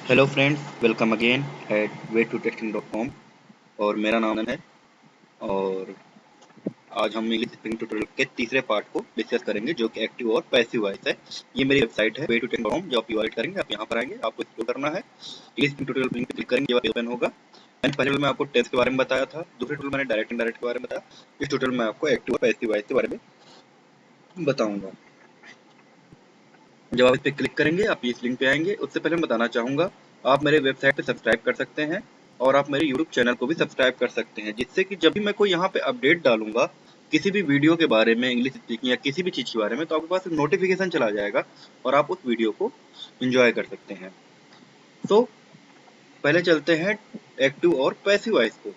Hello friends, welcome again at way2testing.com। और मेरा नाम आनंद है। और आज हम इंग्लिश स्पीकिंग ट्यूटोरियल के तीसरे पार्ट को डिस्कस करेंगे, जो कि एक्टिव और पैसिव वॉइस है। ये मेरी वेबसाइट है way2testing.com, जो आप विजिट करेंगे। आप यहाँ पर आएंगे, आपको एक्सप्लोर करना है। इंग्लिश स्पीकिंग ट्यूटोरियल लिंक पे क्लिक करेंगे, ये ओपन होगा। मैंने पहले में आपको टेंस के बारे में बताया था, दूसरे ट्यूटोरियल मैंने डायरेक्ट इनडायरेक्ट के बारे में बताया। इस ट्यूटोरियल में आपको एक्टिव और पैसिव वॉइस के बारे में बताऊंगा। जब आप इस पे क्लिक करेंगे, आप इस लिंक पे आएंगे। उससे पहले मैं बताना चाहूँगा, आप मेरे वेबसाइट पे सब्सक्राइब कर सकते हैं और आप मेरे यूट्यूब चैनल को भी सब्सक्राइब कर सकते हैं, जिससे कि जब भी मैं कोई यहाँ पे अपडेट डालूंगा किसी भी वीडियो के बारे में, इंग्लिश स्पीकिंग या किसी भी चीज़ के बारे में, तो आपके पास नोटिफिकेशन चला जाएगा और आप उस वीडियो को इंजॉय कर सकते हैं। तो पहले चलते हैं एक्टिव और पैसिव वॉइस को।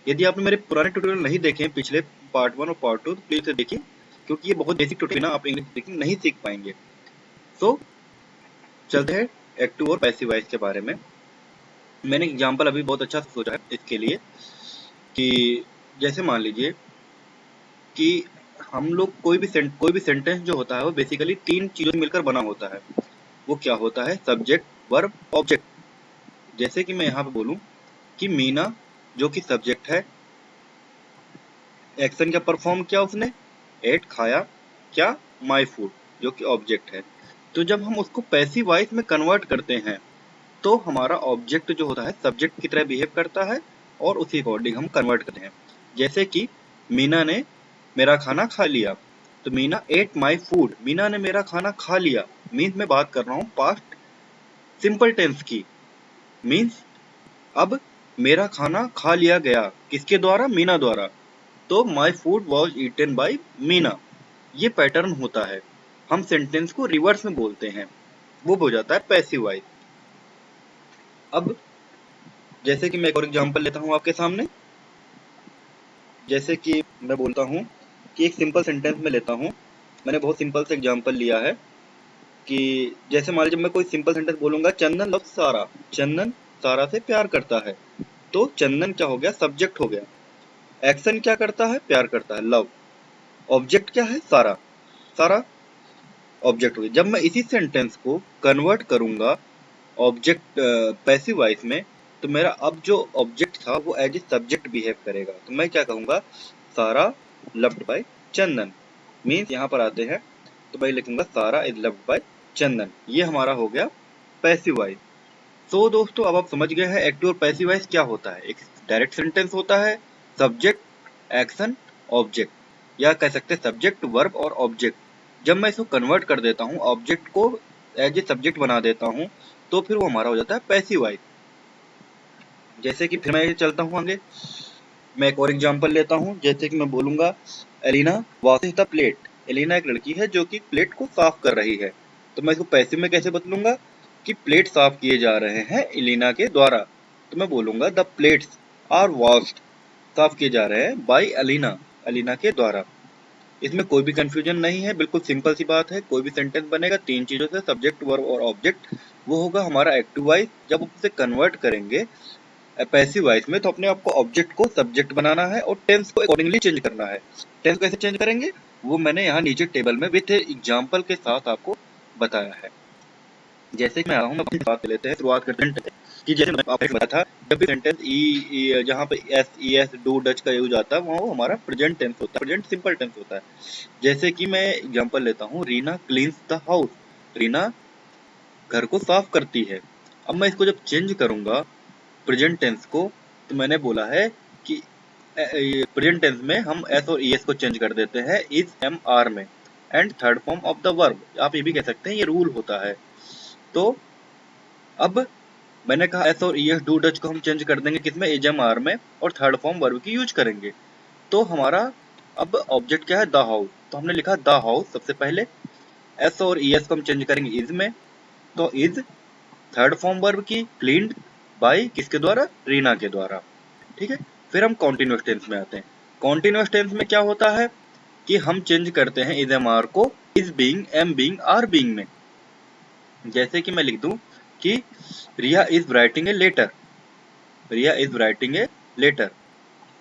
यदि आपने मेरे पुराने ट्यूटोरियल नहीं देखे हैं, पिछले पार्ट 1 और पार्ट 2, तो प्लीज उसे देखिए, क्योंकि ये बहुत बेसिक ट्यूटोरियल है, आप इंग्लिश स्पीकिंग नहीं सीख पाएंगे। तो चलते हैं एक्टिव और पैसिव वॉइस के बारे में। मैंने एग्जांपल अभी बहुत अच्छा सोचा है इसके लिए, कि जैसे मान लीजिए कि हम लोग कोई भी सेंटेंस जो होता है वो बेसिकली तीन चीजों से मिलकर बना होता है। वो क्या होता है? Subject, verb, object. जैसे कि मैं यहाँ पे बोलूं कि मीना, जो कि सब्जेक्ट है, एक्शन क्या परफॉर्म किया उसने? एट, खाया। क्या? माई फूड, जो कि ऑब्जेक्ट है। तो जब हम उसको पैसिव वॉइस में कन्वर्ट करते हैं, तो हमारा ऑब्जेक्ट जो होता है सब्जेक्ट की तरह बिहेव करता है और उसी अकॉर्डिंग हम कन्वर्ट करते हैं। जैसे कि मीना ने मेरा खाना खा लिया, तो Meena at my food, Meena ने मेरा खाना खा लिया। मीन्स मैं बात कर रहा हूँ पास्ट सिंपल टेंस की। मीन्स अब मेरा खाना खा लिया गया, किसके द्वारा? मीना द्वारा। तो my food was eaten by Meena. ये पैटर्न होता है। हम सेंटेंस को रिवर्स में बोलते हैं, वो हो जाता है पैसिव वॉइस। अब जैसे कि मैं एक और एग्जांपल लेता हूँ आपके सामने। जैसे कि मैं बोलता हूँ कि एक सिंपल सेंटेंस में लेता हूँ। मैंने बहुत सिंपल से एग्जांपल लिया है कि जैसे मान लीजिए मैं कोई सिंपल सेंटेंस बोलूंगा, चंदन लव्स सारा। चंदन सारा से प्यार करता है। तो चंदन क्या हो गया? सब्जेक्ट हो गया। एक्शन क्या करता है? प्यार करता है, लव। ऑब्जेक्ट क्या है? सारा। सारा ऑब्जेक्ट हो गया। जब मैं इसी सेंटेंस को कन्वर्ट करूंगा ऑब्जेक्ट पैसिव वॉइस में, तो मेरा अब जो ऑब्जेक्ट था वो एज ए सब्जेक्ट बिहेव करेगा। तो मैं क्या कहूंगा? सारा लव्ड बाय चंदन। मीन्स यहाँ पर आते हैं तो मैं लिखूंगा सारा इज लव्ड बाय चंदन। ये हमारा हो गया पैसिव वॉइस। तो दोस्तों, अब आप समझ गए हैं एक्टिव और पैसिव वॉइस क्या होता है। एक डायरेक्ट सेंटेंस होता है, सब्जेक्ट, एक्शन, ऑब्जेक्ट, या कह सकते हैं सब्जेक्ट, वर्ब और ऑब्जेक्ट। जब मैं इसको कन्वर्ट कर देता हूँ, ऑब्जेक्ट को एज ए सब्जेक्ट बना देता हूँ, तो फिर वो हमारा हो जाता है पैसिव वॉइस। जैसे कि फिर मैं चलता हूँ आगे, मैं एक और एग्जांपल लेता हूँ। जैसे कि मैं बोलूंगा Elina washes the plate. Elina एक लड़की है जो कि प्लेट को साफ कर रही है। तो मैं इसको पैसिव में कैसे बदलूंगा कि प्लेट साफ किए जा रहे हैं एलिना के द्वारा। तो मैं बोलूंगा द प्लेट्स आर वॉश्ड, साफ किए जा रहे हैं बाय एलिना, एलिना के द्वारा। इसमें कोई भी कंफ्यूजन नहीं है, बिल्कुल सिंपल सी बात है। कोई भी सेंटेंस बनेगा तीन चीजों से, सब्जेक्ट, वर्ब और ऑब्जेक्ट, वो होगा हमारा एक्टिव वॉइस। जब आप उसे कन्वर्ट करेंगे पैसिव वॉइस में, तो अपने आपको ऑब्जेक्ट को सब्जेक्ट बनाना है और टेंस को अकॉर्डिंगली चेंज करना है। टेंस कैसे चेंज करेंगे वो मैंने यहाँ नीचे टेबल में विथ एग्जांपल के साथ आपको बताया है। जैसे कि मैं आ रहा हूँ, अपनी बात लेते हैं, शुरुआत करते हैं कि जैसे मैंने आपको बताया था, जब भी सेंटेंस जहाँ पे S E S do Dutch का यूज आता है, वहाँ वो हमारा प्रेजेंट टेंस होता है, प्रेजेंट सिंपल टेंस होता है। जैसे कि मैं एग्जांपल लेता हूँ, Reena cleans the house. Reena घर को साफ करती है। अब मैं इसको जब चेंज करूंगा प्रेजेंट टेंस को, तो मैंने बोला है कि प्रेजेंट टेंस में हम एस और ई एस को चेंज कर देते हैं इज, एम, आर में, and third form of the verb. आप ये भी कह सकते हैं, ये रूल होता है। तो अब मैंने कहा एस और ई एस डू डच को हम चेंज कर देंगे किसमें? इज, एम, आर में, और थर्ड फॉर्म वर्ब की यूज करेंगे। तो हमारा अब ऑब्जेक्ट क्या है? The house. तो हमने लिखा द हाउस सबसे पहले। एस और ई एस को हम चेंज करेंगे इज में, तो इज थर्ड फॉर्म वर्ब की, क्लीन्ड बाय किसके द्वारा? रीना के द्वारा। ठीक है। फिर हम कॉन्टिन्यूअस टेंस में आते हैं। कॉन्टिन्यूअस टेंस में क्या होता है कि हम चेंज करते हैं इज, एम, आर को is being, am being, are being में। जैसे कि मैं लिख दूं कि Riya is writing a letter. Riya is writing a letter.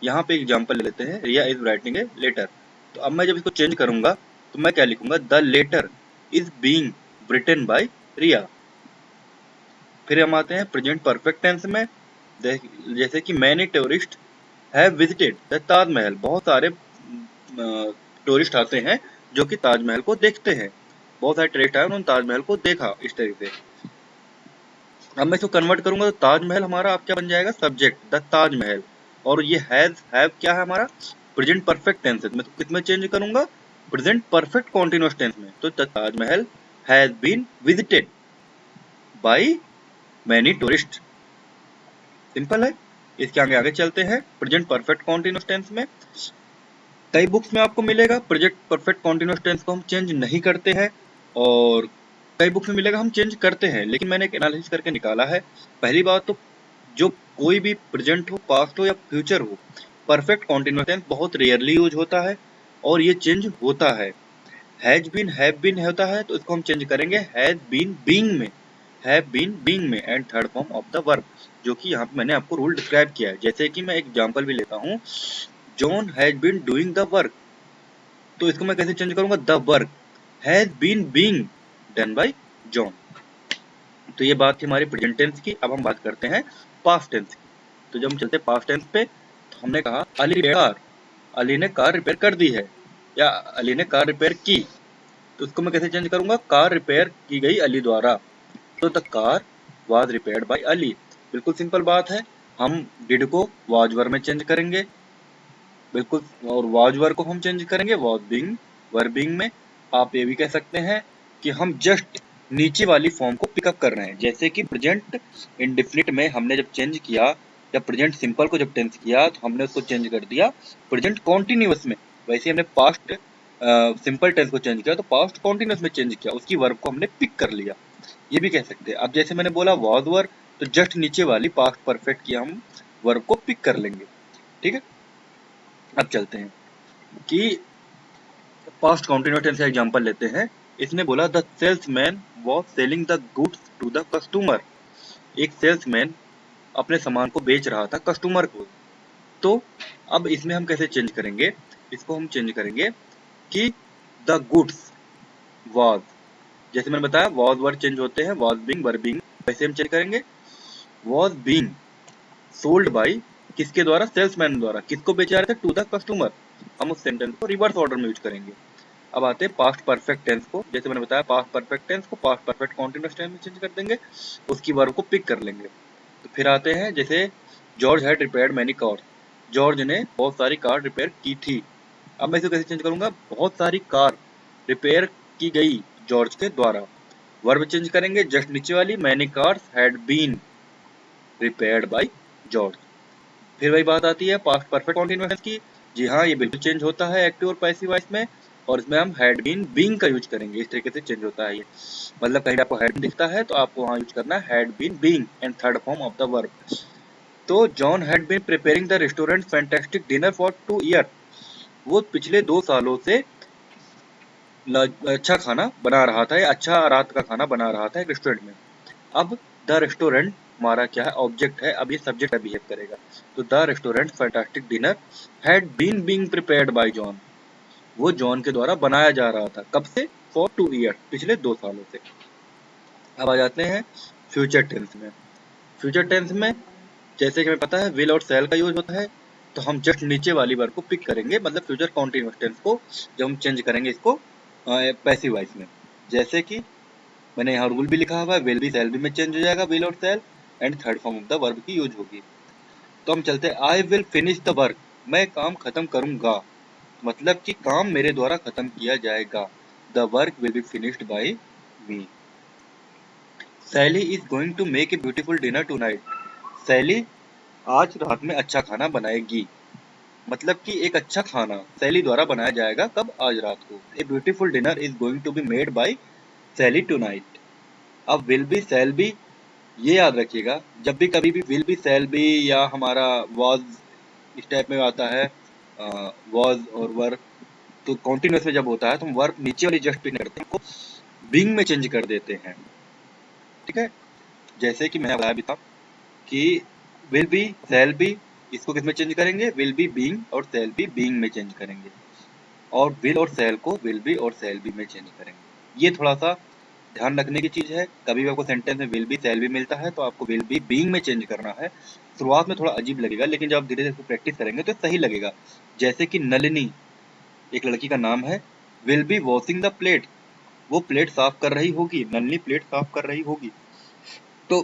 यहाँ पे एग्जांपल ले लेते हैं, Riya is writing a letter. तो अब मैं जब इसको चेंज करूंगा तो मैं क्या लिखूंगा? The letter is being written by Riya. फिर हम आते हैं प्रेजेंट परफेक्ट टेंस में, जैसे कि many tourist have visited the Taj Mahal, बहुत सारे टूरिस्ट आते हैं जो कि ताजमहल को देखते हैं, बहुत सारे टूरिस्ट आए उन्होंने ताजमहल को देखा, इस तरीके से। अब मैं इसको कन्वर्ट करूंगा तो ताजमहल हमारा अब क्या बन जाएगा, सब्जेक्ट द ताजमहल, और ये हैव क्या है हमारा, प्रेजेंट परफेक्ट टेंस है। मैं तो किसमें चेंज करूंगा, प्रेजेंट परफेक्ट कॉन्टिन्यूअस टेंस में। तो the Taj Mahal has been visited by many tourist, simple है। इसके आगे आगे चलते हैं, प्रेजेंट परफेक्ट कॉन्टिन्यूअस टेंस में कई बुक्स में आपको मिलेगा प्रेजेंट परफेक्ट कॉन्टिन्यूअस टेंस को हम चेंज नहीं करते हैं, और कई बुक्स में मिलेगा हम चेंज करते हैं, लेकिन मैंने एक एनालिसिस करके निकाला है। पहली बात तो जो कोई भी प्रेजेंट हो, पास्ट हो या फ्यूचर हो, परफेक्ट कॉन्टिन्यूअस टेंस बहुत रेयरली यूज होता है और ये चेंज होता है। हैज बीन हैव बीन होता है तो इसको हम चेंज करेंगे हैज बीन बीइंग में, हैव बीन बीइंग में, and third form of the verb, जो कि यहाँ पे मैंने आपको रूल डिस्क्राइब किया है। जैसे कि मैं एक एग्जांपल भी लेता हूँ, John has been doing the work, तो इसको मैं कैसे चेंज करूंगा, the work has been being done by John. तो ये बात थी हमारी प्रेजेंट टेंस की। अब हम बात करते हैं पास्ट टेंस की। तो जब हम चलते हैं पास्ट टेंस पे, तो हमने कहा अली रिपेयर कार, अली ने कार रिपेयर कर दी है, या अली ने कार रिपेयर की, तो उसको मैं कैसे चेंज करूंगा, कार रिपेयर की गई अली द्वारा, तो the car was repaired bye Ali. बिल्कुल सिंपल बात है, हम डिड को वाज वर्ब में चेंज करेंगे, बिल्कुल, और वाज वर्ब को हम चेंज करेंगे वाज बीइंग वर्ब बीइंग में। आप ये भी कह सकते हैं कि हम जस्ट नीचे वाली फॉर्म को पिकअप कर रहे हैं, जैसे कि प्रेजेंट इंडेफिनिट में हमने जब चेंज किया, या प्रेजेंट सिंपल को जब टेंस किया तो हमने उसको चेंज कर दिया प्रेजेंट कॉन्टिन्यूअस में, वैसे हमने पास्ट सिंपल टेंस को चेंज किया तो पास्ट कॉन्टिन्यूअस में चेंज किया, उसकी वर्ब को हमने पिक कर लिया, ये भी कह सकते हैं। अब जैसे मैंने बोला वाज वर्ब, तो जस्ट नीचे वाली पास्ट परफेक्ट की हम वर्ब को पिक कर लेंगे, ठीक है। अब चलते हैं कि पास्ट कॉन्टिन्यूअस टेंस का एग्जांपल लेते हैं। इसने बोला the salesman was selling the goods to the customer, एक सेल्समैन अपने सामान को बेच रहा था कस्टमर को। तो अब इसमें हम कैसे चेंज करेंगे, इसको हम चेंज करेंगे कि द गुड्स वाज, जैसे मैंने बताया वाज वर्ब चेंज होते हैं, वाज बीइंग वर्ब बीइंग, वैसे हम चेंज करेंगे वाज बीइंग सोल्ड बाय, किसके द्वारा, सेल्समैन द्वारा, किसको बेचा रहे थे, टू द कस्टमर। हम उस सेंटेंस को रिवर्स ऑर्डर में यूज करेंगे। अब आते हैं पास्ट परफेक्ट टेंस को, जैसे मैंने बताया पास्ट परफेक्ट टेंस को पास्ट परफेक्ट कॉन्टिन्यूअस टेंस में चेंज कर देंगे, उसकी वर्ब को पिक कर लेंगे। तो फिर आते हैं जैसे George had repaired many cars, George ने बहुत सारी कार रिपेयर की थी। अब मैं इसको कैसे चेंज करूंगा, बहुत सारी कार रिपेयर की गई जॉर्ज के द्वारा, वर्ब चेंज करेंगे जस्ट नीचे वाली, many cars had been repaired by George. फिर वही बात आती है पास्ट परफेक्ट कॉन्टिन्यूअस की, जी हाँ ये बिल्कुल चेंज होता है एक्टिव और पैसिव वॉइस में, और इसमें हम हैड बीन बीइंग का यूज करेंगे, इस तरीके से चेंज होता है ये। मतलब कहीं आपको हैड दिखता है तो आपको वहाँ यूज करना है had been being and third form of the verb. तो John had been preparing the restaurant fantastic dinner for 2 year, वो पिछले 2 सालों से अच्छा खाना बना रहा था, या अच्छा रात का खाना बना रहा था एक रेस्टोरेंट में। अब द रेस्टोरेंट हमारा क्या है, ऑब्जेक्ट है, अब ये सब्जेक्ट बिहेव करेगा। तो the restaurant fantastic dinner had been being prepared by John, वो जॉन के द्वारा बनाया जा रहा था, कब से, फॉर 2 ईयर, पिछले 2 सालों से। अब आ जाते हैं फ्यूचर टेंस में। फ्यूचर टेंस में जैसे कि हमें पता है विल और शैल का यूज होता है, तो हम जस्ट नीचे वाली वर्ब को पिक करेंगे, मतलब फ्यूचर कॉन्टिन्यूअस टेंस को जब हम चेंज करेंगे इसको पैसिव वॉइस में। जैसे कि मैंने यहाँ रूल भी लिखा हुआ है, विल भी शैल भी में चेंज हो जाएगा, विल और shall, and third form of the verb की यूज होगी। तो हम चलते हैं I will finish the work, मैं काम खत्म करूंगा, मतलब कि काम मेरे द्वारा खत्म किया जाएगा, the work will be finished by me. Sally is going to make a beautiful dinner tonight, Sally आज रात में अच्छा खाना बनाएगी, मतलब कि एक अच्छा खाना सैली द्वारा बनाया जाएगा, कब, आज रात को। A beautiful dinner is going to be made by Sally tonight. अब विल बी शैल बी, ये याद रखिएगा जब भी कभी भी विल बी शैल बी या हमारा वाज इस टाइप में आता है, वाज और वर्ब, तो कॉन्टिन्यूअस में जब होता है तो हम वर्ब नीचे वाली जस्ट पिन करते हैं, को बीइंग में चेंज कर देते हैं, ठीक है। जैसे कि मैंने बताया भी था कि विल बी शैल बी, इसको किस में चेंज करेंगे, विल बी बीइंग और शैल बी बीइंग में चेंज करेंगे, और विल और शैल को विल बी और शैल बी में चेंज करेंगे। ये थोड़ा सा ध्यान रखने की चीज है, कभी भी आपको सेंटेंस में विल बी शैल बी मिलता है तो आपको विल बी बीइंग में चेंज करना है। शुरुआत में थोड़ा अजीब लगेगा, लेकिन जब आप धीरे धीरे प्रैक्टिस करेंगे तो सही लगेगा। जैसे कि नलिनी एक लड़की का नाम है, will be washing the plate, वो प्लेट साफ कर रही होगी, नलिनी प्लेट साफ कर रही होगी। तो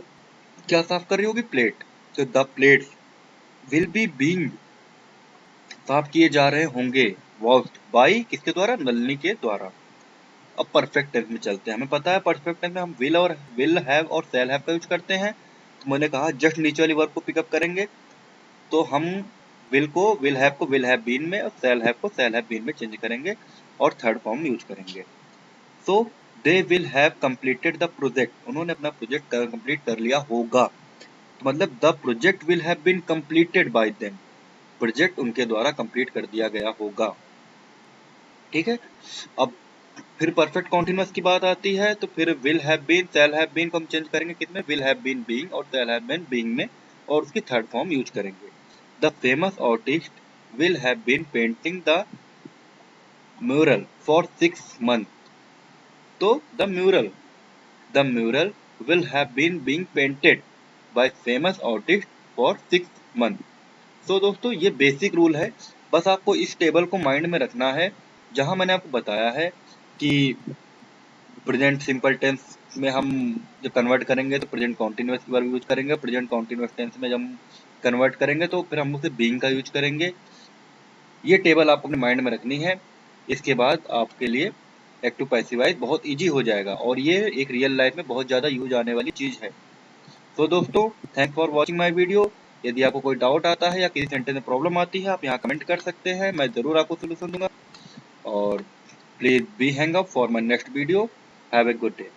क्या साफ कर रही होगी? प्लेट। तो the plates will be being, साफ किए जा रहे होंगे, वॉश्ड बाई किसके द्वारा? नलिनी के द्वारा। अब परफेक्ट टेंस में चलते हैं। हमें पता है परफेक्ट टेंस में हम विल हैव और शैल हैव का यूज करते हैं। तो मैंने कहा जस्ट नीचे वाली वर्ब को पिकअप करेंगे, तो हम विल हैव को विल हैव बीन में और शैल हैव को शैल हैव बीन में चेंज करेंगे और थर्ड फॉर्म यूज करेंगे। So they will have completed the project, उन्होंने अपना प्रोजेक्ट कंप्लीट कर लिया होगा। तो मतलब the project will have been completed by them, project उनके द्वारा कंप्लीट कर दिया गया होगा। ठीक है। अब फिर परफेक्ट कॉन्टिन्यूअस की बात आती है, तो फिर will have been shall have been को हम चेंज करेंगे कितने? विल हैव बीन बीइंग और शैल हैव बीन बीइंग में, और उसकी थर्ड फॉर्म यूज करेंगे। The famous artist will have been painting the mural for 6 months, तो the mural will have been being painted by famous artist for 6 months। तो दोस्तों ये basic rule है, बस आपको इस टेबल को माइंड में रखना है, जहां मैंने आपको बताया है कि प्रेजेंट सिंपल टेंस में हम जब कन्वर्ट करेंगे तो प्रेजेंट कॉन्टिन्यूअस की वर्ब यूज करेंगे, प्रेजेंट कॉन्टिन्यूअस टेंस में जब हम कन्वर्ट करेंगे तो फिर हम उसे बीइंग का यूज करेंगे। ये टेबल आपको अपने माइंड में रखनी है, इसके बाद आपके लिए एक्टिव पैसिव वॉइस बहुत इजी हो जाएगा, और ये एक रियल लाइफ में बहुत ज़्यादा यूज आने वाली चीज़ है। तो दोस्तों thanks for watching my video. यदि आपको कोई डाउट आता है या किसी सेंटेंस में प्रॉब्लम आती है, आप यहाँ कमेंट कर सकते हैं, मैं ज़रूर आपको सोल्यूशन दूंगा। और please be hang up for my next video. Have a good day.